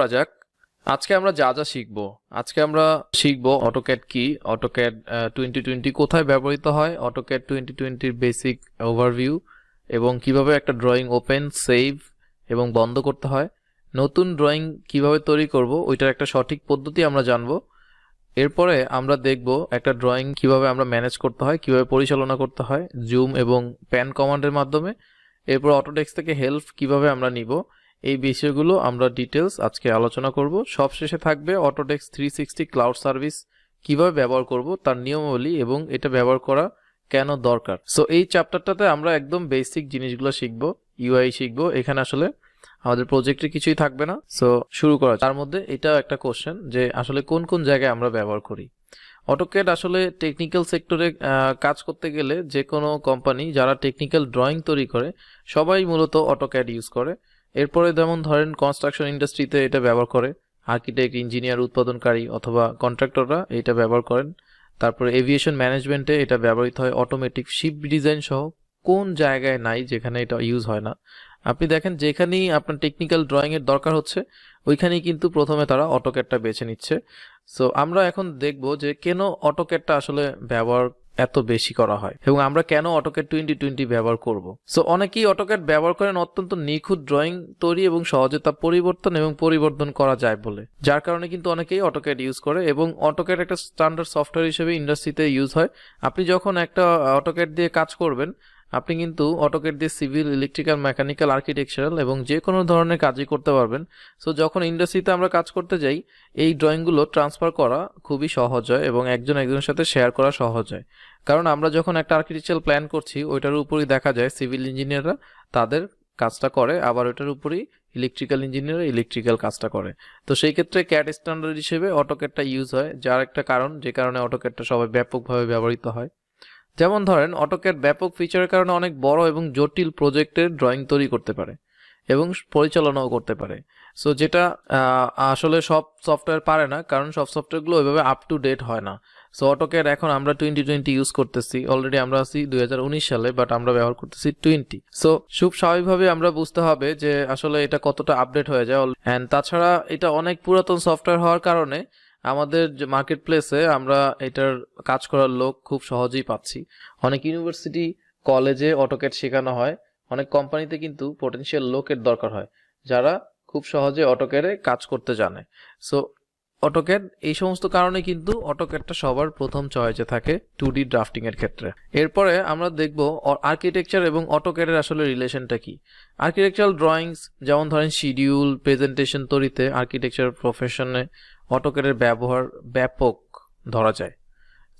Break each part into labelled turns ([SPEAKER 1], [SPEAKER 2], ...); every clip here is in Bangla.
[SPEAKER 1] করা যাক। আজকে আমরা যা যা শিখবো, আজকে আমরা শিখবো অটোক্যাড কি, অটোক্যাড 2020 কোথায় ব্যবহৃত হয়, অটোক্যাড 2020 বেসিক ওভারভিউ এবং কিভাবে একটা ড্রয়িং ওপেন, সেভ এবং বন্ধ করতে হয়, নতুন ড্রয়িং কিভাবে তৈরি করব ওইটার একটা সঠিক পদ্ধতি আমরা জানবো। এরপরে আমরা দেখব একটা ড্রয়িং কিভাবে আমরা ম্যানেজ করতে হয়, কিভাবে পরিচালনা করতে হয় জুম এবং প্যান কমান্ডের মাধ্যমে। এরপর অটোডেস্ক থেকে হেল্প কিভাবে আমরা নিব, এই বিষয়গুলো আমরা ডিটেলস আজকে আলোচনা করব। সবশেষে থাকবে অটোডেস্ক 360 ক্লাউড সার্ভিস কিভাবে ব্যবহার করব, তার নিয়মাবলী এবং এটা ব্যবহার করা কেন দরকার। সো এই চ্যাপ্টারটাতে আমরা একদম বেসিক জিনিসগুলো শিখবো, ইউআই শিখবো। এখানে আসলে আমাদের প্রজেক্টে কিছুই থাকবে না। সো শুরু করা, তার মধ্যে এটা একটা কোশ্চেন যে আসলে কোন কোন জায়গায় আমরা ব্যবহার করি। অটোক্যাড আসলে টেকনিক্যাল সেক্টরে কাজ করতে গেলে যে কোনো কোম্পানি যারা টেকনিক্যাল ড্রয়িং তৈরি করে সবাই মূলত অটোক্যাড ইউজ করে। এরপরে যেমন ধরেন কনস্ট্রাকশন ইন্ডাস্ট্রিতে এটা ব্যবহার করে, আর্কিটেক্ট, ইঞ্জিনিয়ার, উৎপাদনকারী অথবা কন্ট্রাক্টররা এটা ব্যবহার করেন। তারপরে এভিয়েশন ম্যানেজমেন্টে এটা ব্যবহৃত হয়, অটোমেটিক শিপ ডিজাইন সহ কোন জায়গায় নাই যেখানে এটা ইউজ হয় না। আপনি দেখেন যেখানেই আপনার টেকনিক্যাল ড্রয়িং এর দরকার হচ্ছে ওইখানেই কিন্তু প্রথমে তারা অটোক্যাডটা বেছে নিচ্ছে। সো আমরা এখন দেখব যে কেন অটোক্যাডটা আসলে ব্যবহার এত বেশি করা হয় এবং আমরা কেন অটোক্যাড 2020 ব্যবহার করব। সো অনেকেই অটোক্যাড ব্যবহার করেন অত্যন্ত নিখুঁত ড্রয়িং তৈরি এবং সহজে তা পরিবর্তন করা যায় বলে, যার কারণে কিন্তু অনেকেই অটোক্যাড ইউজ করে এবং অটোক্যাড একটা স্ট্যান্ডার্ড সফটওয়্যার হিসেবে ইন্ডাস্ট্রিতে ইউজ হয়। আপনি যখন একটা অটোক্যাড দিয়ে কাজ করবেন আপনি কিন্তু অটোক্যাড দিয়ে সিভিল, ইলেকট্রিক্যাল, মেকানিক্যাল, আর্কিটেকচারাল এবং যে কোনো ধরনের কাজই করতে পারবেন। সো যখন ইন্ডাস্ট্রিতে আমরা কাজ করতে যাই এই ড্রয়িংগুলো ট্রান্সফার করা খুবই সহজ হয় এবং একজন একজনের সাথে শেয়ার করা সহজ হয়। কারণ আমরা যখন একটা আর্কিটেকচারাল প্ল্যান করছি ওইটার উপরই দেখা যায় সিভিল ইঞ্জিনিয়াররা তাদের কাজটা করে, আবার ওইটার উপরই ইলেকট্রিক্যাল ইঞ্জিনিয়াররা ইলেকট্রিক্যাল কাজটা করে। তো সেই ক্ষেত্রে ক্যাড স্ট্যান্ডার্ড হিসেবে অটোক্যাডটা ইউজ হয়, যার একটা কারণ যে কারণে অটোক্যাডটা সবাই ব্যাপকভাবে ব্যবহৃত হয়। যেমন ধরেন অটোক্যাড ব্যাপক ফিচারের কারণে অনেক বড় এবং জটিল প্রজেক্টের ড্রয়িং তৈরি করতে পারে এবং পরিচালনাও করতে পারে। সো যেটা আসলে সব সফটওয়্যার পারে না, কারণ সব সফটওয়্যারগুলো ওইভাবে আপ টু ডেট হয় না। সো অটোক্যাড এখন আমরা 2020 ইউজ করতেছি, অলরেডি আমরা আছি 2019 সালে, বাট আমরা ব্যবহার করতেছি 20। সো খুব স্বাভাবিকভাবে আমরা বুঝতে হবে যে আসলে এটা কতটা আপডেট হয়ে যায়। অ্যান্ড তাছাড়া এটা অনেক পুরাতন সফটওয়্যার হওয়ার কারণে আমাদের যে মার্কেট প্লেসে আমরা এটার কাজ করার লোক খুব সহজেই পাচ্ছি। অনেক ইউনিভার্সিটি, কলেজে অটোক্যাড শেখানো হয়, অনেক কোম্পানিতে কিন্তু পটেনশিয়াল লোকের দরকার হয় যারা খুব সহজে অটোক্যাডে কাজ করতে জানে। সো অটোক্যাড এই সমস্ত কারণে কিন্তু অটোক্যাডটা সবার প্রথম চয়েসে থাকে 2D ড্রাফটিং এর ক্ষেত্রে। এরপরে আমরা দেখব আর্কিটেকচার এবং অটোক্যাডের আসলে রিলেশনটা কি। আর্কিটেকচারাল ড্রয়িংস যেমন ধরেন শিডিউল, প্রেজেন্টেশন তৈরিতে আর্কিটেকচার প্রফেশনে অটোক্যাডের ব্যবহার ব্যাপক ধরা যায়।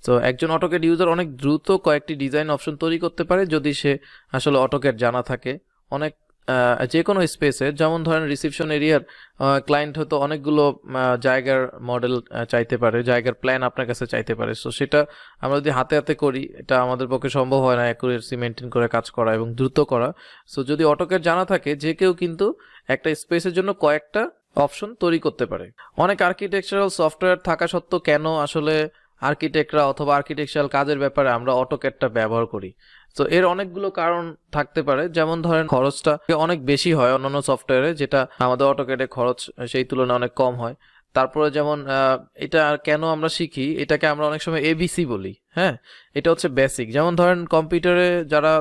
[SPEAKER 1] তো একজন অটোক্যাড ইউজার অনেক দ্রুত কয়েকটি ডিজাইন অপশন তৈরি করতে পারে যদি সে আসলে অটোক্যাড জানা থাকে। অনেক যে কোনো স্পেসে, যেমন ধরেন রিসিপশন এরিয়ার ক্লায়েন্ট হয়তো অনেকগুলো জায়গার মডেল চাইতে পারে, জায়গার প্ল্যান আপনার কাছে চাইতে পারে। সো সেটা আমরা যদি হাতে হাতে করি এটা আমাদের পক্ষে সম্ভব হয় না অ্যাকুরেসি মেনটেন করে কাজ করা এবং দ্রুত করা। সো যদি অটোক্যাড জানা থাকে যে কেউ কিন্তু একটা স্পেসের জন্য কয়েকটা অপশন তৈরি করতে পারে। অনেক আর্কিটেকচারাল সফটওয়্যার থাকা সত্ত্বেও কেন আসলে আর্কিটেক্টরা অথবা আর্কিটেকচারাল কাজের ব্যাপারে আমরা অটোক্যাডটা ব্যবহার করি। তো এর অনেকগুলো কারণ থাকতে পারে, যেমন ধরেন খরচটা অনেক বেশি হয় অন্যান্য সফটওয়্যারে, যেটা আমাদের অটোক্যাডে খরচ সেই তুলনায় অনেক কম হয়। তারপরে যেমন এটা কেন আমরা শিখি, এটাকে আমরা অনেক সময় এবিসি বলি। হ্যাঁ, এটা হচ্ছে বেসিক। যেমন ধরেন কম্পিউটারে যারা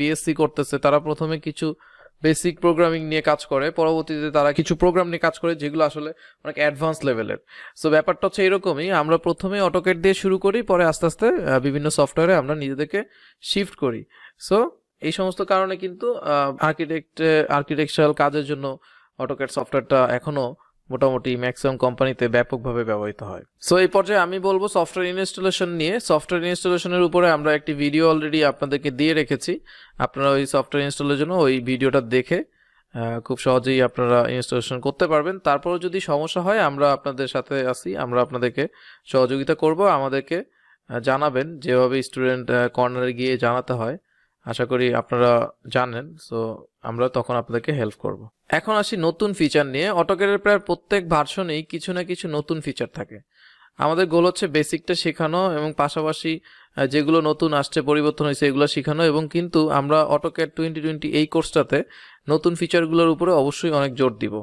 [SPEAKER 1] বিএসসি করতেছে তারা প্রথমে কিছু বেসিক প্রোগ্রামিং নিয়ে কাজ করে, পরবর্তীতে তারা কিছু প্রোগ্রাম নিয়ে কাজ করে যেগুলো আসলে অনেক অ্যাডভান্স লেভেলের। সো ব্যাপারটা হচ্ছে এরকমই, আমরা প্রথমে অটোক্যাড দিয়ে শুরু করি, পরে আস্তে আস্তে বিভিন্ন সফটওয়্যারে আমরা নিজেদেরকে শিফট করি। সো এই সমস্ত কারণে কিন্তু আর্কিটেকচারাল কাজের জন্য অটোক্যাড সফটওয়্যারটা এখনো মোটামুটি ম্যাক্সিমাম কোম্পানিতে ব্যাপকভাবে ব্যবহৃত হয়। সো এই পর্যায়ে আমি বলবো সফটওয়্যার ইনস্টলেশন নিয়ে। সফটওয়্যার ইনস্টলেশনের উপরে আমরা একটি ভিডিও অলরেডি আপনাদেরকে দিয়ে রেখেছি, আপনারা ওই সফটওয়্যার ইনস্টলের জন্য ওই ভিডিওটা দেখে খুব সহজেই আপনারা ইনস্টলেশন করতে পারবেন। তারপরও যদি সমস্যা হয় আমরা আপনাদের সাথে আছি, আমরা আপনাদেরকে সহযোগিতা করব। আমাদেরকে জানাবেন যেভাবে স্টুডেন্ট কর্নারে গিয়ে জানাতে হয়, আশা করি আপনারা জানেন। সো আমরা তখন আপনাদেরকে হেল্প করব। এখন আসি নতুন ফিচার নিয়ে। অটোক্যাডের প্রায় প্রত্যেক ভার্সনেই কিছু না কিছু নতুন ফিচার থাকে। আমাদের গোল হচ্ছে বেসিকটা শেখানো এবং পাশাপাশি যেগুলো নতুন আসছে, পরিবর্তন হয়েছে, এগুলো শেখানো। এবং কিন্তু আমরা অটোক্যাড 2020 এই কোর্সটাতে নতুন ফিচারগুলোর উপরে অবশ্যই অনেক জোর দিব।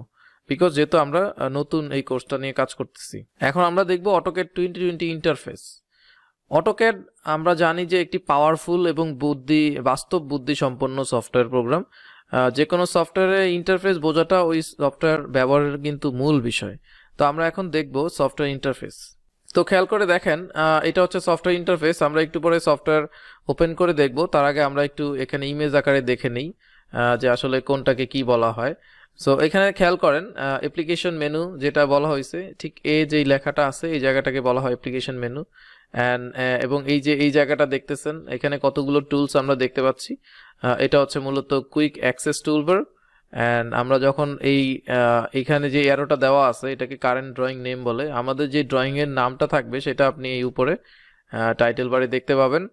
[SPEAKER 1] বিকজ যেহেতু আমরা নতুন এই কোর্সটা নিয়ে কাজ করতেছি। এখন আমরা দেখব অটোক্যাড 2020 ইন্টারফেস। অটোক্যাড আমরা জানি যে একটি পাওয়ারফুল এবং বাস্তব বুদ্ধি সম্পন্ন সফটওয়্যার প্রোগ্রাম। যে কোনো সফটওয়্যারের ইন্টারফেস বোঝাটা ওই সফটওয়্যার ব্যবহারের কিন্তু মূল বিষয়। তো আমরা এখন দেখব সফটওয়্যার ইন্টারফেস। তো খেয়াল করে দেখেন, এটা হচ্ছে সফটওয়্যার ইন্টারফেস। আমরা একটু পরে সফটওয়্যার ওপেন করে দেখব, তার আগে আমরা একটু এখানে ইমেজ আকারে দেখে নিই যে আসলে কোনটাকে কি বলা হয়। সো এখানে খেয়াল করেন অ্যাপ্লিকেশন মেনু যেটা বলা হয়েছে, ঠিক এই যে লেখাটা আছে এই জায়গাটাকে বলা হয় অ্যাপ্লিকেশন মেনু। এবং এই যে এই জায়গাটা দেখতেছেন, এখানে কতগুলো টুলস আমরা দেখতে পাচ্ছি। এটা হচ্ছে মূলত কুইক অ্যাক্সেস টুলবার। অ্যান্ড আমরা যখন এইখানে যে অ্যারোটা দেওয়া আছে এটাকে কারেন্ট ড্রয়িং নেম বলে। আমাদের যে ড্রয়িং এর নামটা থাকবে সেটা আপনি এই উপরে টাইটেল বারে দেখতে পাবেন।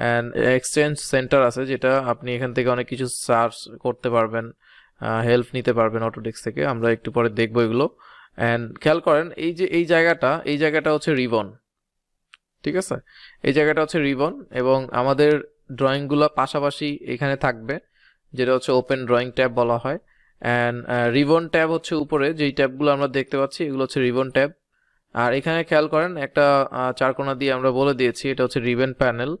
[SPEAKER 1] অ্যান্ড এক্সচেঞ্জ সেন্টার আছে, যেটা আপনি এখান থেকে অনেক কিছু সার্চ করতে পারবেন, হেল্প নিতে পারবেন অটোডেস্ক থেকে। আমরা একটু পরে দেখবো এগুলো। অ্যান্ড খেয়াল করেন এই যে এই জায়গাটা হচ্ছে রিবন। ঠিক আছে, এই জায়গাটা হচ্ছে রিবন এবং আমাদের ড্রয়িংগুলো পাশাপাশি এখানে থাকবে, যেটা হচ্ছে ওপেন ড্রয়িং ট্যাব বলা হয়। অ্যান্ড রিবন ট্যাব হচ্ছে উপরে যেই ট্যাবগুলো আমরা দেখতে পাচ্ছি এগুলো হচ্ছে রিবন ট্যাব। আর এখানে খেয়াল করেন একটা চারকোনা দিয়ে আমরা বলে দিয়েছি এটা হচ্ছে রিবন প্যানেল।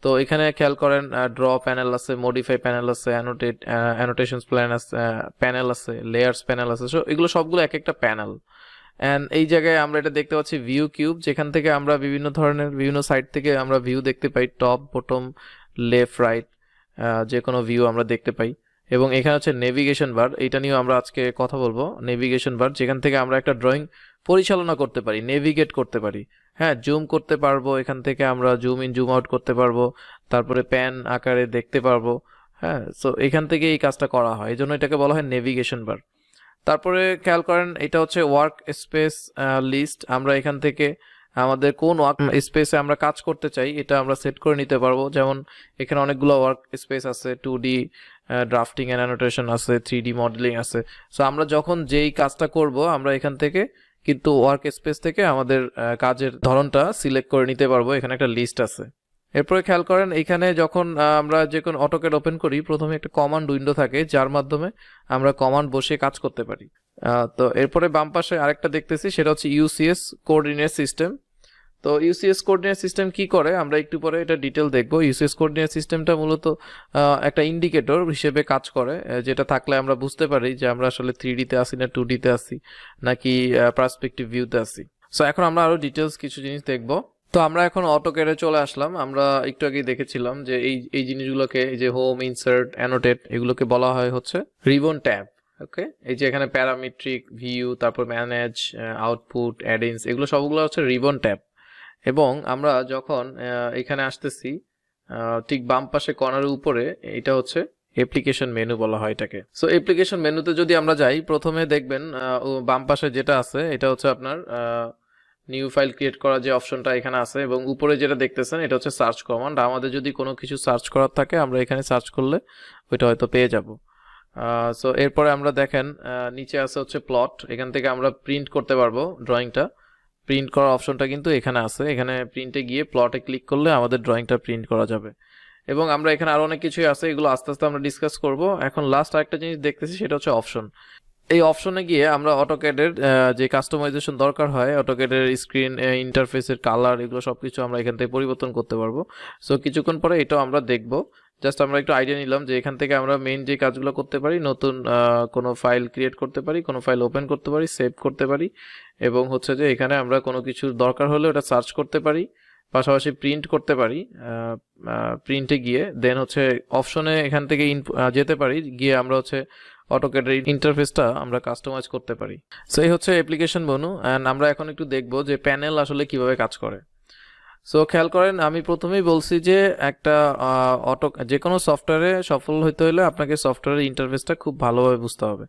[SPEAKER 1] তো এখানে খেয়াল করেন ড্র প্যানেল আছে, মডিফাই প্যানেল আছে, অ্যানোটেশনস প্যানেল আছে, লেয়ার্স প্যানেল আছে। সো এগুলো সবগুলো এক একটা প্যানেল। অ্যান্ড এই জায়গায় আমরা এটা দেখতে পাচ্ছি ভিউ কিউব, যেখান থেকে আমরা বিভিন্ন সাইড থেকে আমরা ভিউ দেখতে পাই, টপ বটম লেফট রাইট যে কোনো ভিউ আমরা দেখতে পাই। এবং এখানে হচ্ছে নেভিগেশন বার, এটা নিয়েও আমরা আজকে কথা বলবো। নেভিগেশন বার যেখান থেকে আমরা একটা ড্রয়িং পরিচালনা করতে পারি, নেভিগেট করতে পারি। হ্যাঁ, জুম করতে পারবো, এখান থেকে আমরা জুম ইন জুম আউট করতে পারবো, তারপরে প্যান আকারে দেখতে পারবো। হ্যাঁ, সো এখান থেকে এই কাজটা করা হয়, এই জন্য এটাকে বলা হয় নেভিগেশন বার। তারপরে খেয়াল করেন এটা হচ্ছে ওয়ার্ক স্পেস লিস্ট। আমরা এখান থেকে আমাদের কোন ওয়ার্ক স্পেসে আমরা কাজ করতে চাই এটা আমরা সেট করে নিতে পারবো। যেমন এখানে অনেকগুলো ওয়ার্ক স্পেস আছে, 2D ড্রাফটিং অ্যান্ড অ্যানোটেশন আছে, 3D মডেলিং আছে। সো আমরা যখন যেই কাজটা করব আমরা এখান থেকে কিন্তু ওয়ার্ক স্পেস থেকে আমাদের কাজের ধরনটা সিলেক্ট করে নিতে পারবো। এখানে একটা লিস্ট আছে। এরপরে খেয়াল করেন এখানে যখন আমরা যে কোনো অটোক্যাড ওপেন করি প্রথমে একটা কমান্ড উইন্ডো থাকে যার মাধ্যমে আমরা কমান্ড বসিয়ে কাজ করতে পারি। তো এরপরে বাম পাশে আরেকটা দেখতেছি, সেটা হচ্ছে ইউসিএস কোঅর্ডিনেট সিস্টেম। তো ইউসিএস কোঅর্ডিনেট সিস্টেম কি করে আমরা একটু পরে এটা ডিটেল দেখবো। ইউসিএস কোঅর্ডিনেট সিস্টেমটা মূলত একটা ইন্ডিকেটর হিসেবে কাজ করে, যেটা থাকলে আমরা বুঝতে পারি যে আমরা আসলে 3D তে আসি না 2D তে আসি নাকি পার্সপেক্টিভ ভিউতে আসি। সো এখন আমরা আরো ডিটেলস কিছু জিনিস দেখবো। তো আমরা এখন অটোক্যাডে চলে আসলাম। আমরা একটু আগেই দেখেছিলাম যে এই জিনিসগুলোকে, এই যে হোম, ইনসার্ট, অ্যানোটেট, এগুলোকে বলা হয় হচ্ছে রিবন ট্যাব। ওকে, এই যে এখানে প্যারামেট্রিক, ভিউ, তারপর ম্যানেজ, আউটপুট, অ্যাডিন্স, এগুলো সবগুলো হচ্ছে রিবন ট্যাব। এবং আমরা যখন এখানে আসতেছি ঠিক বাম পাশে কর্নারের উপরে, এটা হচ্ছে অ্যাপ্লিকেশন মেনু বলা হয় এটাকে। সো অ্যাপ্লিকেশন মেনুতে যদি আমরা যাই, প্রথমে দেখবেন বাম পাশে যেটা আছে এটা হচ্ছে আপনার নিউ ফাইল ক্রিয়েট করা যে অপশনটা এখানে আছে, এবং উপরে যেটা দেখতেছেন এটা হচ্ছে সার্চ কমান্ড। আমাদের যদি কোনো কিছু সার্চ করার থাকে আমরা এখানে সার্চ করলে ওইটা হয়তো পেয়ে যাব। সো এরপরে আমরা দেখেন নিচে আছে হচ্ছে প্লট, এখান থেকে আমরা প্রিন্ট করতে পারবো ড্রয়িংটা। প্রিন্ট করার অপশনটা কিন্তু এখানে আছে, এখানে প্রিন্টে গিয়ে প্লটে ক্লিক করলে আমাদের ড্রয়িংটা প্রিন্ট করা যাবে। এবং আমরা এখানে আরো অনেক কিছুই আছে, এগুলো আস্তে আস্তে আমরা ডিসকাস করব। এখন লাস্ট আরেকটা জিনিস দেখতেছি, সেটা হচ্ছে অপশন। এই অপশনে গিয়ে আমরা অটোক্যাডের যে কাস্টমাইজেশন দরকার হয়, অটোক্যাডের স্ক্রিন ইন্টারফেসের কালার, এগুলো সবকিছু আমরা এখান থেকে পরিবর্তন করতে পারবো। সো কিছুক্ষণ পরে এটাও আমরা দেখব। জাস্ট আমরা একটু আইডিয়া নিলাম যে এখান থেকে আমরা মেইন যে কাজগুলো করতে পারি, নতুন কোনো ফাইল ক্রিয়েট করতে পারি, কোনো ফাইল ওপেন করতে পারি, সেভ করতে পারি, এবং হচ্ছে যে এখানে আমরা কোনো কিছু দরকার হলে ওটা সার্চ করতে পারি, পাশাপাশি প্রিন্ট করতে পারি। প্রিন্টে গিয়ে দেন হচ্ছে অপশনে এখান থেকে যেতে পারি, গিয়ে আমরা হচ্ছে অটোক্যাডের ইন্টারফেসটা আমরা কাস্টমাইজ করতে পারি। সো এই হচ্ছে অ্যাপ্লিকেশন মেনু। অ্যান্ড আমরা এখন একটু দেখব যে প্যানেল আসলে কিভাবে কাজ করে। সো খেয়াল করেন আমি প্রথমেই বলছি যে একটা যে কোনো সফটওয়্যারে সফল হতে হলে আপনাকে সফটওয়্যারের ইন্টারফেসটা খুব ভালোভাবে বুঝতে হবে।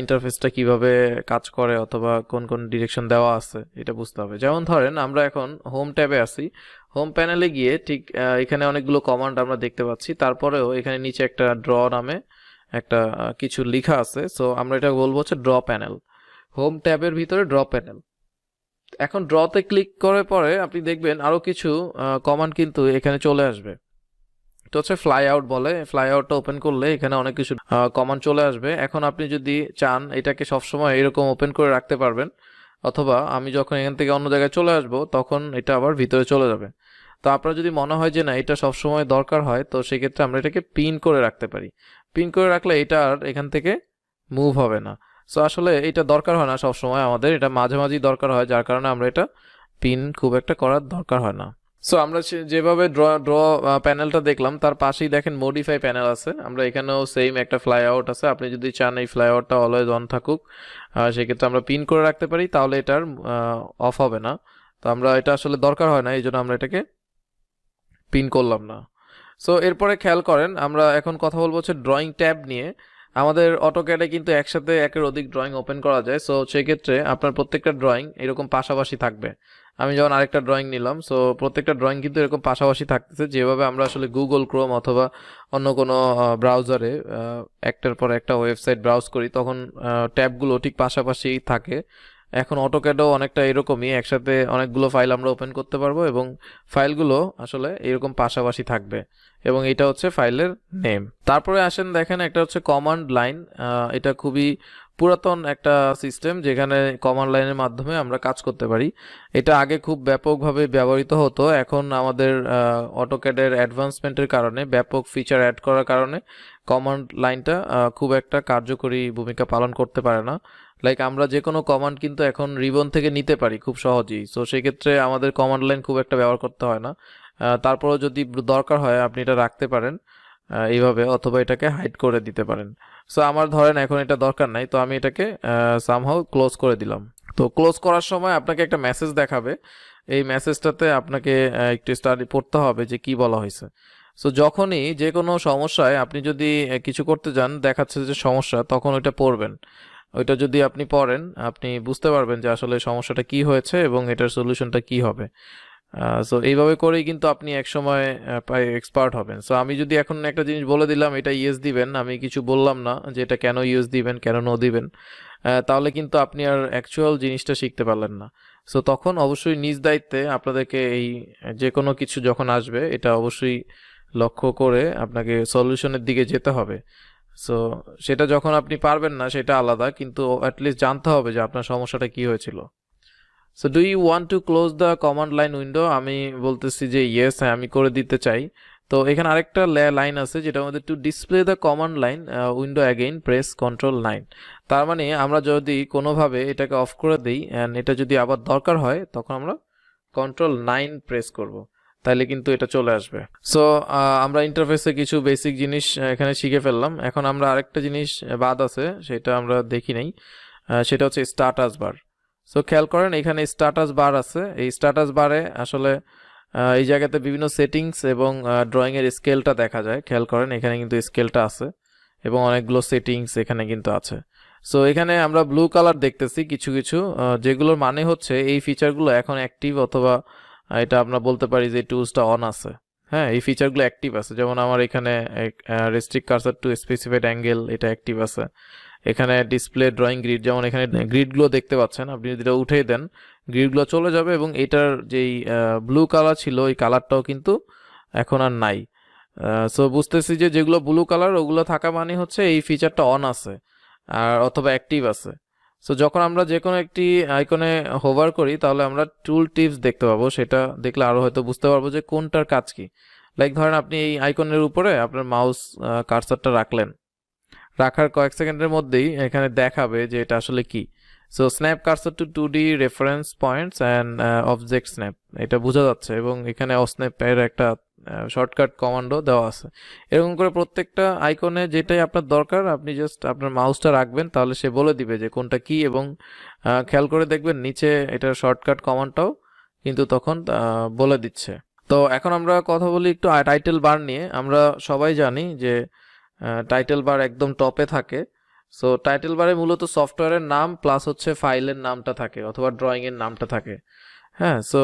[SPEAKER 1] ইন্টারফেসটা কিভাবে কাজ করে অথবা কোন কোন ডিরেকশন দেওয়া আছে এটা বুঝতে হবে। যেমন ধরেন আমরা এখন হোম ট্যাবে আছি, হোম প্যানেলে গিয়ে ঠিক এখানে অনেকগুলো কমান্ড আমরা দেখতে পাচ্ছি, তারপরেও এখানে নিচে একটা ড্র নামে একটা কিছু লেখা আছে। সো আমরা এটা বলবো হচ্ছে ড্র প্যানেল, হোম ট্যাবের ভিতরে ড্র প্যানেল। এখন ড্রতে ক্লিক করার পরে আপনি দেখবেন আরো কিছু কমান্ড কিন্তু এখানে চলে আসবে। এটা হচ্ছে ফ্লাই আউট বলে। ফ্লাই আউটটা ওপেন করলে এখানে অনেক কিছু কমান্ড চলে আসবে। এখন আপনি যদি চান এটাকে সবসময় এরকম ওপেন করে রাখতে পারবেন, অথবা আমি যখন এখান থেকে অন্য জায়গায় চলে আসব তখন এটা আবার ভিতরে চলে যাবে। তো আপনার যদি মনে হয় যে না এটা সবসময় দরকার হয়, তো সেক্ষেত্রে আমরা এটাকে পিন করে রাখতে পারি। পিন করে রাখলে এটা আর এখান থেকে মুভ হবে না। সো আসলে এটা দরকার হয় না সবসময় আমাদের, এটা মাঝে মাঝেই দরকার হয়, যার কারণে আমরা এটা পিন খুব একটা করার দরকার হয় না। সো আমরা যেভাবে ড্র প্যানেলটা দেখলাম তার পাশেই দেখেন মডিফাই প্যানেল আছে। আমরা এখানেও সেম একটা ফ্লাই আউট আছে। আপনি যদি চান এই ফ্লাই আউটটা অলওয়েজ অন থাকুক, সেক্ষেত্রে আমরা পিন করে রাখতে পারি, তাহলে এটার অফ হবে না। তো আমরা এটা আসলে দরকার হয় না, এই জন্য আমরা এটাকে পিন করলাম না। সো এরপরে খেয়াল করেন, আমরা এখন কথা বলবো হচ্ছে ড্রয়িং ট্যাব নিয়ে। আমাদের অটোক্যাডে কিন্তু একসাথে একের অধিক ড্রয়িং ওপেন করা যায়। সো সেক্ষেত্রে আপনার প্রত্যেকটা ড্রয়িং এরকম পাশাপাশি থাকবে। আমি যখন আরেকটা ড্রয়িং নিলাম, সো প্রত্যেকটা ড্রয়িং কিন্তু এরকম পাশাপাশি থাকতেছে, যেভাবে আমরা আসলে গুগল ক্রোম অথবা অন্য কোনো ব্রাউজারে একটার পর একটা ওয়েবসাইট ব্রাউজ করি, তখন ট্যাবগুলো ঠিক পাশাপাশি থাকে। এখন অটোক্যাডও অনেকটা এরকমই, একসাথে অনেকগুলো ফাইল আমরা ওপেন করতে পারবো এবং ফাইলগুলো আসলে এরকম পাশাপাশি থাকবে, এবং এটা হচ্ছে ফাইলের নেম। তারপরে আসেন দেখেন একটা হচ্ছে কমান্ড লাইন। এটা খুবই পুরাতন একটা সিস্টেম, যেখানে কমান্ড লাইনের মাধ্যমে আমরা কাজ করতে পারি। এটা আগে খুব ব্যাপকভাবে ব্যবহৃত হতো। এখন আমাদের অটোক্যাডের অ্যাডভান্সমেন্টের কারণে, ব্যাপক ফিচার অ্যাড করার কারণে কমান্ড লাইনটা খুব একটা কার্যকরী ভূমিকা পালন করতে পারে না। লাইক আমরা যে কোনো কমান্ড কিন্তু এখন রিবন থেকে নিতে পারি খুব সহজেই। সো সেক্ষেত্রে আমাদের কমান্ড লাইন খুব একটা ব্যবহার করতে হয় না। তারপরেও যদি দরকার হয় আপনি এটা রাখতে পারেন এইভাবে, অথবা এটাকে হাইড করে দিতে পারেন। সো আমার ধরেন এখন এটা দরকার নাই, তো আমি এটাকে সামহাউ ক্লোজ করে দিলাম। তো ক্লোজ করার সময় আপনাকে একটা মেসেজ দেখাবে। এই মেসেজটাতে আপনাকে একটু স্টাডি পড়তে হবে যে কি বলা হয়েছে। সো যখনই যে কোনো সমস্যায় আপনি যদি কিছু করতে যান, দেখাচ্ছে যে সমস্যা, তখন ওইটা পড়বেন। ওইটা যদি আপনি পড়েন, আপনি বুঝতে পারবেন যে আসলে সমস্যাটা কি হয়েছে এবং এটার সলিউশনটা কি হবে। সো এইভাবে করেই কিন্তু আপনি একসময় প্রায় এক্সপার্ট হবেন। সো আমি যদি এখন একটা জিনিস বলে দিলাম এটা ইয়েস দিবেন, আমি কিছু বললাম না যে এটা কেন ইয়েস দিবেন কেন নো দিবেন, তাহলে কিন্তু আপনি আর অ্যাকচুয়াল জিনিসটা শিখতে পারলেন না। সো তখন অবশ্যই নিজ দায়িত্বে আপনাদেরকে এই যে কোনো কিছু যখন আসবে এটা অবশ্যই লক্ষ্য করে আপনাকে সলিউশনের দিকে যেতে হবে। সো সেটা যখন আপনি পারবেন না সেটা আলাদা, কিন্তু অ্যাটলিস্ট জানতে হবে যে আপনার সমস্যাটা কি হয়েছিল। So do you want to close the command line window? আমি বলতেছি যে ইয়েস, হ্যাঁ আমি করে দিতে চাই। তো এখানে আরেকটা লাইন আছে যেটার মধ্যে to display the command line window again press control 9। তার মানে আমরা যদি কোনোভাবে এটাকে অফ করে দিই অ্যান্ড এটা যদি আবার দরকার হয় তখন আমরা কন্ট্রোল 9 প্রেস করব, তাহলে কিন্তু এটা চলে আসবে। সো আমরা ইন্টারফেসে কিছু বেসিক জিনিস এখানে শিখে ফেললাম। এখন আমরা আরেকটা জিনিস বাদ আছে, সেটা আমরা দেখি নাই। সেটা হচ্ছে স্ট্যাটাস বার। সো খেয়াল করেন এখানে স্ট্যাটাস বার আছে। এই স্ট্যাটাস বারে আসলে এই জায়গাতে বিভিন্ন সেটিংস এবং ড্রয়িংয়ের স্কেলটা দেখা যায়। খেয়াল করেন এখানে কিন্তু স্কেলটা আছে এবং অনেকগুলো সেটিংস এখানে কিন্তু আছে। সো এখানে আমরা ব্লু কালার দেখতেছি কিছু কিছু, যেগুলোর মানে হচ্ছে এই ফিচারগুলো এখন অ্যাক্টিভ, অথবা এটা আমরা বলতে পারি যে টুলসটা অন আছে। হ্যাঁ, এই ফিচারগুলো অ্যাক্টিভ আছে। যেমন আমার এখানে restrict cursor to specified angle, এটা অ্যাক্টিভ আছে। এখানে ডিসপ্লে ড্রয়িং গ্রিড, যেমন এখানে গ্রিডগুলো দেখতে পাচ্ছেন, আপনি যদি এটা উঠিয়ে দেন গ্রিডগুলো চলে যাবে এবং এটার যেই ব্লু কালার ছিল এই কালারটাও কিন্তু এখন আর নাই। সো বুঝতেছি যে যেগুলো ব্লু কালার ওগুলো থাকা মানে হচ্ছে এই ফিচারটা অন আছে আর অথবা অ্যাক্টিভ আছে। সো যখন আমরা যে কোনো একটি আইকনে হোভার করি তাহলে আমরা টুল টিপস দেখতে পাবো। সেটা দেখলে আরো হয়তো বুঝতে পারবো যে কোনটার কাজ কি। লাইক ধরেন আপনি এই আইকনের উপরে আপনার মাউস কার্সারটা রাখলেন, রাখার কয়েক সেকেন্ডের মধ্যেই এখানে দেখাবে যে এটা আসলে কি। So snap cursor to 2D reference points and object snap, এটা বোঝা যাচ্ছে এবং এখানে অস্ন্যাপের একটা শর্টকাট কমান্ডও দেওয়া আছে। এরকম করে প্রত্যেকটা আইকনে যেটাই আপনার দরকার আপনি জাস্ট আপনার মাউসটা রাখবেন, তাহলে সে বলে দিবে যে কোনটা কি। এবং খেয়াল করে দেখবেন নিচে এটার শর্টকাট কমান্ডটাও কিন্তু তখন বলে দিচ্ছে। তো এখন আমরা কথা বলি একটু টাইটেল বার নিয়ে। আমরা সবাই জানি যে টাইটেল বার একদম টপে থাকে। সো টাইটেল বারে মূলত সফটওয়্যারের নাম প্লাস হচ্ছে ফাইলের নামটা থাকে অথবা ড্রয়িং এর নামটা থাকে। হ্যাঁ, সো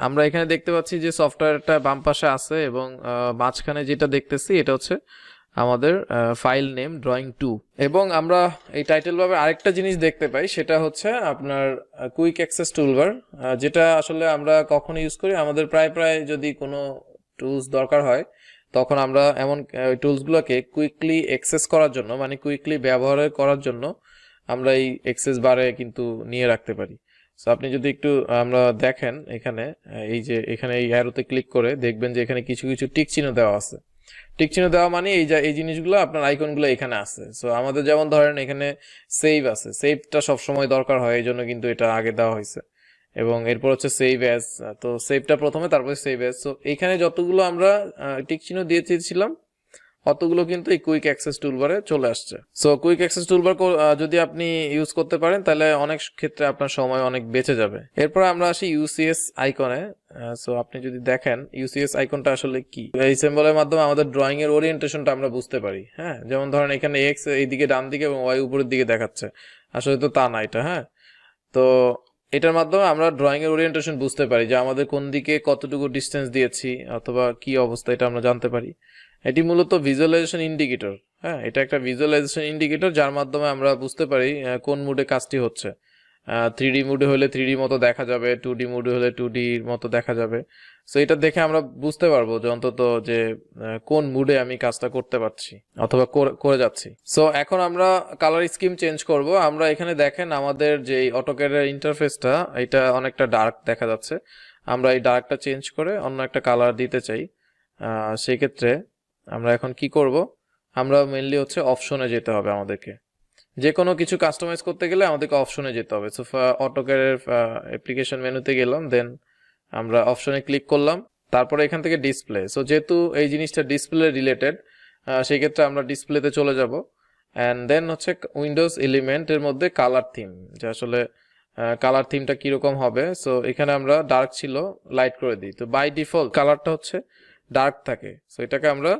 [SPEAKER 1] আমরা এখানে দেখতে পাচ্ছি যে সফটওয়্যারটা বাম পাশে আছে এবং মাঝখানে যেটা দেখতেছি এটা হচ্ছে আমাদের ফাইল নেম ড্রয়িং 2। এবং আমরা এই টাইটেল বারে আরেকটা জিনিস দেখতে পাই, সেটা হচ্ছে আপনার কুইক অ্যাক্সেস টুলবার, যেটা আসলে আমরা কখন ইউজ করি, আমাদের প্রায় যদি কোনো টুলস দরকার হয় তখন আমরা এমন টুলসগুলোকে কুইকলি অ্যাক্সেস করার জন্য মানে কুইকলি ব্যবহার করার জন্য আমরা এই অ্যাক্সেস বারে কিন্তু নিয়ে রাখতে পারি। সো আপনি যদি একটু আমরা দেখেন এখানে এই যে এখানে এই অ্যারোতে ক্লিক করে দেখবেন যে এখানে কিছু কিছু টিক চিহ্ন দেওয়া আছে। টিক চিহ্ন দেওয়া মানে এই জিনিসগুলো আপনার আইকনগুলো এখানে আছে। সো আমাদের যেমন ধরেন এখানে সেভ আছে, সেভটা সবসময় দরকার হয়, এই জন্য কিন্তু এটা আগে দেওয়া হয়েছে। এবং এরপর হচ্ছে সেভ অ্যাজ, তো সেভটা প্রথমে তারপরে সেভ অ্যাজ। সো এখানে যতগুলো আমরা টিক চিহ্ন দিয়ে দিয়েছিলাম অতগুলো কিন্তু এই কুইক অ্যাক্সেস টুলবারে চলে আসছে। সো কুইক অ্যাক্সেস টুলবার যদি আপনি ইউজ করতে পারেন তাহলে অনেক ক্ষেত্রে আপনার সময় অনেক বেঁচে যাবে। এরপর আমরা আসি ইউসিএস আইকনে। সো আপনি যদি দেখেন ইউসিএস আইকনটা আসলে কি, এই সিম্বলের মাধ্যমে আমাদের ড্রয়িং এর ওরিয়েন্টেশনটা আমরা বুঝতে পারি। হ্যাঁ, যেমন ধরেন এখানে এক্স এইদিকে ডান দিকে এবং ওয়াই উপরের দিকে দেখাচ্ছে, আসলে তো তা না এটা। হ্যাঁ, তো এটার মাধ্যমে আমরা ড্রয়িং এর ওরিয়েন্টেশন বুঝতে পারি যে আমাদের কোন দিকে কতটুকু ডিস্টেন্স দিয়েছি অথবা কি অবস্থা, এটা আমরা জানতে পারি। এটি মূলত ভিজুয়ালাইজেশন ইন্ডিকেটর। হ্যাঁ, এটা একটা ভিজুয়ালাইজেশন ইন্ডিকেটর যার মাধ্যমে আমরা বুঝতে পারি কোন মুডে কাজটি হচ্ছে। 3D মুডে হলে 3D মতো দেখা যাবে, 2D মুডে হলে 2D মতো দেখা যাবে। সো এটা দেখে আমরা বুঝতে পারবো যে অন্তত যে কোন মুডে আমি কাজটা করতে পারছি অথবা করে যাচ্ছি। সো এখন আমরা কালার স্কিম চেঞ্জ করব। আমরা এখানে দেখেন আমাদের যে অটোক্যাডের ইন্টারফেসটা এটা অনেকটা ডার্ক দেখা যাচ্ছে। আমরা এই ডার্কটা চেঞ্জ করে অন্য একটা কালার দিতে চাই। সেই ক্ষেত্রে আমরা এখন কি করব, আমরা মেইনলি হচ্ছে অপশনে যেতে হবে। আমাদেরকে যে কোনো কিছু কাস্টমাইজ করতে গেলে আমাদেরকে অপশনে যেতে হবে। সো অটোক্যাডের অ্যাপ্লিকেশন মেনুতে গেলাম, দেন আমরা অপশনে ক্লিক করলাম, তারপরে এখান থেকে ডিসপ্লে। সো যেহেতু এই জিনিসটা ডিসপ্লে রিলেটেড, সেই ক্ষেত্রে আমরা ডিসপ্লেতে চলে যাব। অ্যান্ড দেন হচ্ছে উইন্ডোজ এলিমেন্টের মধ্যে কালার থিম, যে আসলে কালার থিমটা কিরকম হবে। সো এখানে আমরা ডার্ক ছিল লাইট করে দিই। তো বাই ডিফল্ট কালারটা হচ্ছে ডার্ক থাকে, সো এটাকে আমরা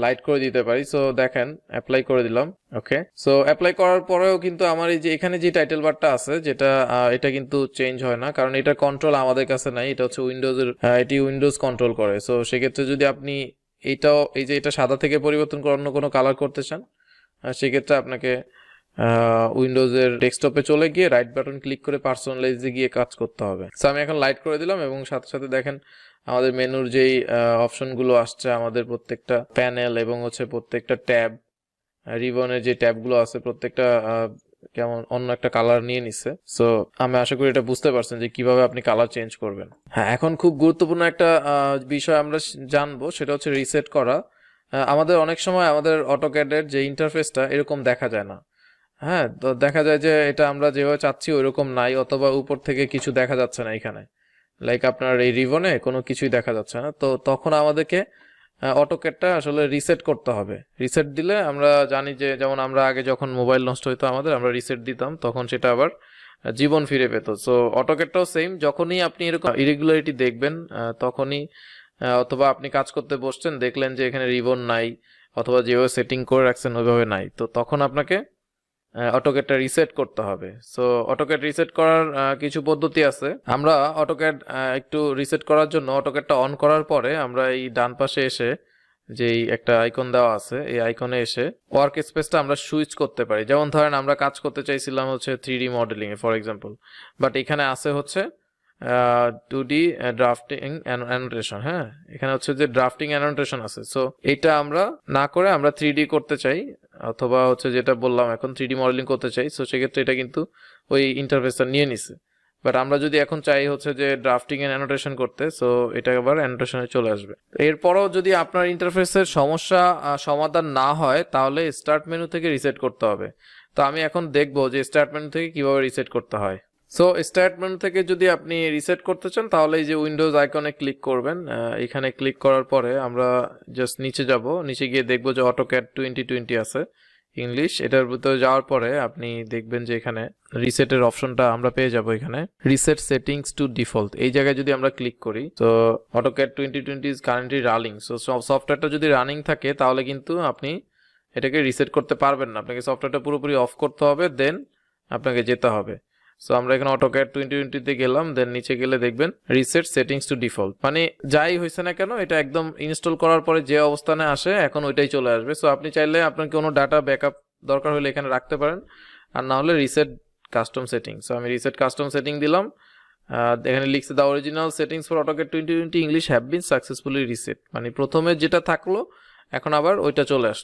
[SPEAKER 1] লাইট করে দিতে পারি। সো দেখেন অ্যাপ্লাই করে দিলাম। ওকে, সো অ্যাপ্লাই করার পরেও কিন্তু আমার এই যে এখানে যে টাইটেল বারটা আছে যেটা এটা কিন্তু চেঞ্জ হয় না, কারণ এটা কন্ট্রোল আমাদের কাছে নাই, এটা হচ্ছে উইন্ডোজের, এটি উইন্ডোজ কন্ট্রোল করে। সো সেক্ষেত্রে যদি আপনি এইটাও এই যে এটা সাদা থেকে পরিবর্তন করে অন্য কোনো কালার করতে চান, সেক্ষেত্রে আপনাকে উইন্ডোজের ডেস্কটপে চলে গিয়ে রাইট বাটন ক্লিক করে পার্সোনালাইজে গিয়ে কাজ করতে হবে। সো আমি এখন লাইট করে দিলাম এবং সাথে সাথে দেখেন আমাদের মেনুর যেই অপশনগুলো আসছে, আমাদের প্রত্যেকটা প্যানেল এবং হচ্ছে প্রত্যেকটা ট্যাব, রিবনের যে ট্যাবগুলো আছে প্রত্যেকটা কেমন অন্য একটা কালার নিয়ে নিছে। সো আমি আশা করি এটা বুঝতে পারছেন যে কিভাবে আপনি কালার চেঞ্জ করবেন। হ্যাঁ, এখন খুব গুরুত্বপূর্ণ একটা বিষয় আমরা জানবো, সেটা হচ্ছে রিসেট করা। আমাদের অনেক সময় আমাদের অটোক্যাডের যে ইন্টারফেসটা এরকম দেখা যায় না। হ্যাঁ, তো দেখা যায় যে এটা আমরা যেভাবে চাচ্ছি ওইরকম নাই, অথবা উপর থেকে কিছু দেখা যাচ্ছে না এখানে, লাইক আপনার এই রিবনে কোনো কিছুই দেখা যাচ্ছে না। তো তখন আমাদেরকে অটোক্যাডটা আসলে রিসেট করতে হবে। রিসেট দিলে আমরা জানি যে যেমন আমরা আগে যখন মোবাইল নষ্ট হইতো আমাদের, আমরা রিসেট দিতাম তখন সেটা আবার জীবন ফিরে পেত। সো অটোক্যাডটাও সেম, যখনই আপনি এরকম ইরেগুলারিটি দেখবেন তখনই, অথবা আপনি কাজ করতে বসছেন দেখলেন যে এখানে রিবন নাই অথবা যেভাবে সেটিং করে রাখছেন ওইভাবে নাই, তো তখন আপনাকে অটোক্যাডটা রিসেট করতে হবে। সো অটোক্যাড রিসেট করার কিছু পদ্ধতি আছে। আমরা অটোক্যাড একটু রিসেট করার জন্য অটোক্যাডটা অন করার পরে আমরা এই ডান পাশে এসে যেই একটা আইকন দেওয়া আছে এই আইকনে এসে ওয়ার্ক স্পেসটা আমরা সুইচ করতে পারি। যেমন ধরেন আমরা কাজ করতে চাইছিলাম হচ্ছে 3D modelling A for example, but এখানে আছে হচ্ছে 2D ড্রাফটিং অ্যানোটেশন। হ্যাঁ, এখানে হচ্ছে যে ড্রাফটিং অ্যানোটেশন আছে। সো এটা আমরা না করে আমরা 3D করতে চাই, অথবা হচ্ছে যেটা বললাম এখন 3D মডেলিং করতে চাই। সো সেক্ষেত্রে এটা কিন্তু ওই ইন্টারফেসটা নিয়ে নিছে। বাট আমরা যদি এখন চাই হচ্ছে যে ড্রাফটিং এন্ড অ্যানোটেশন করতে, সো এটা আবার অ্যানোটেশনে চলে আসবে। এরপরও যদি আপনার ইন্টারফেসের সমস্যা সমাধান না হয় তাহলে স্টার্ট মেনু থেকে রিসেট করতে হবে। তো আমি এখন দেখবো যে স্টার্ট মেনু থেকে কিভাবে রিসেট করতে হয়। সো স্টার্ট মেনু থেকে যদি আপনি রিসেট করতে চান তাহলে এই যে উইন্ডোজ আইকনে ক্লিক করবেন। এখানে ক্লিক করার পরে আমরা জাস্ট নিচে যাব, নিচে গিয়ে দেখবো যে অটোক্যাড 2020 আছে ইংলিশ। এটার ভিতরে যাওয়ার পরে আপনি দেখবেন যে এখানে রিসেটের অপশনটা আমরা পেয়ে যাব। এখানে রিসেট সেটিংস টু ডিফল্ট, এই জায়গায় যদি আমরা ক্লিক করি, তো AutoCAD 2020 is currently running. So সফটওয়্যারটা যদি রানিং থাকে তাহলে কিন্তু আপনি এটাকে রিসেট করতে পারবেন না, আপনাকে সফটওয়্যারটা পুরোপুরি অফ করতে হবে, দেন আপনাকে যেতে হবে। সো আমরা এখানে অটোক্যাড 2020 তে গেলাম, দেন নিচে গেলে দেখবেন রিসেট সেটিংস টু ডিফল্ট, মানে যাই হয়েছে না কেন এটা একদম ইনস্টল করার পরে যে অবস্থানে আসে এখন ওইটাই চলে আসবে। সো আপনি চাইলে আপনার কোনো ডাটা ব্যাকআপ দরকার হলে এখানে রাখতে পারেন, আর না হলে রিসেট কাস্টম সেটিং। সো আমি রিসেট কাস্টম সেটিং দিলাম, এখানে লিখছে the original settings for AutoCAD 2020 English have been successfully reset, মানে প্রথমে যেটা থাকলো এখন আবার ওইটা চলে আসলো।